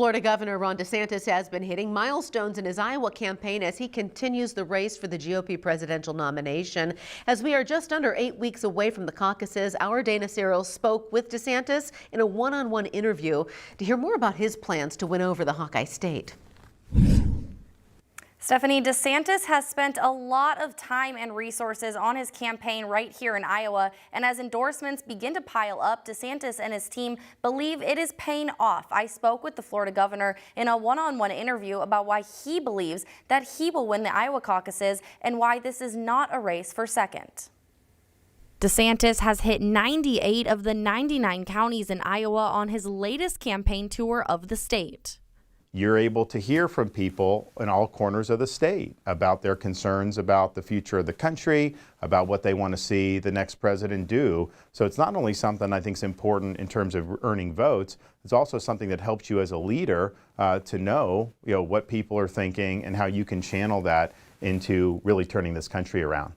Florida Governor Ron DeSantis has been hitting milestones in his Iowa campaign as he continues the race for the GOP presidential nomination. As we are just under 8 weeks away from the caucuses, our Dana Searles spoke with DeSantis in a one-on-one interview to hear more about his plans to win over the Hawkeye state. Stephanie, DeSantis has spent a lot of time and resources on his campaign right here in Iowa, and as endorsements begin to pile up, DeSantis and his team believe it is paying off. I spoke with the Florida governor in a one-on-one interview about why he believes that he will win the Iowa caucuses and why this is not a race for second. DeSantis has hit 98 of the 99 counties in Iowa on his latest campaign tour of the state. You're able to hear from people in all corners of the state about their concerns about the future of the country, about what they want to see the next president do. So it's not only something I think is important in terms of earning votes, it's also something that helps you as a leader to know, what people are thinking and how you can channel that into really turning this country around.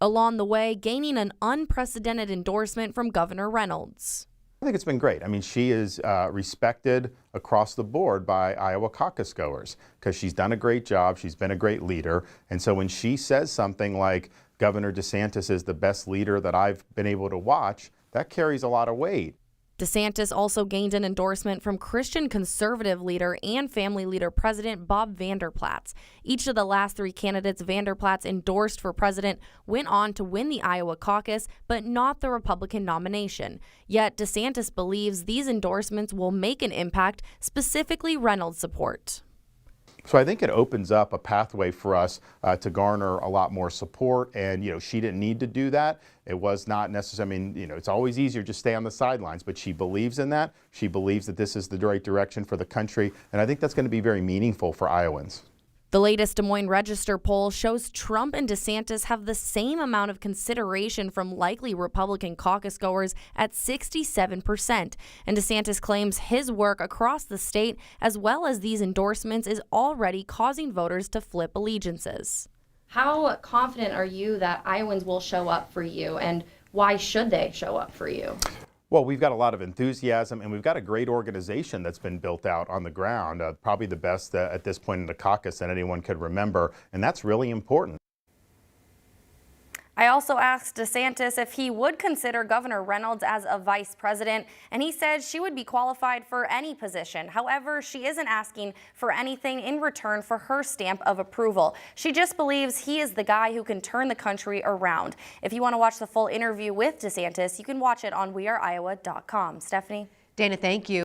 Along the way, gaining an unprecedented endorsement from Governor Reynolds. I think it's been great. I mean, she is respected across the board by Iowa Caucus goers because she's done a great job. She's been a great leader. And so when she says something like Governor DeSantis is the best leader that I've been able to watch, that carries a lot of weight. DeSantis also gained an endorsement from Christian conservative leader and family leader President Bob Vander Plaats. Each of the last three candidates Vander Plaats endorsed for president went on to win the Iowa caucus, but not the Republican nomination. Yet DeSantis believes these endorsements will make an impact, specifically Reynolds' support. So I think it opens up a pathway for us to garner a lot more support. And, she didn't need to do that. It was not necessary. I mean, it's always easier to stay on the sidelines, but she believes in that. She believes that this is the right direction for the country. And I think that's going to be very meaningful for Iowans. The latest Des Moines Register poll shows Trump and DeSantis have the same amount of consideration from likely Republican caucus goers at 67%. And DeSantis claims his work across the state, as well as these endorsements, is already causing voters to flip allegiances. How confident are you that Iowans will show up for you, and why should they show up for you? Well, we've got a lot of enthusiasm, and we've got a great organization that's been built out on the ground, probably the best at this point in the caucus that anyone could remember, and that's really important. I also asked DeSantis if he would consider Governor Reynolds as a vice president, and he said she would be qualified for any position. However, she isn't asking for anything in return for her stamp of approval. She just believes he is the guy who can turn the country around. If you want to watch the full interview with DeSantis, you can watch it on weareiowa.com. Stephanie? Dana, thank you.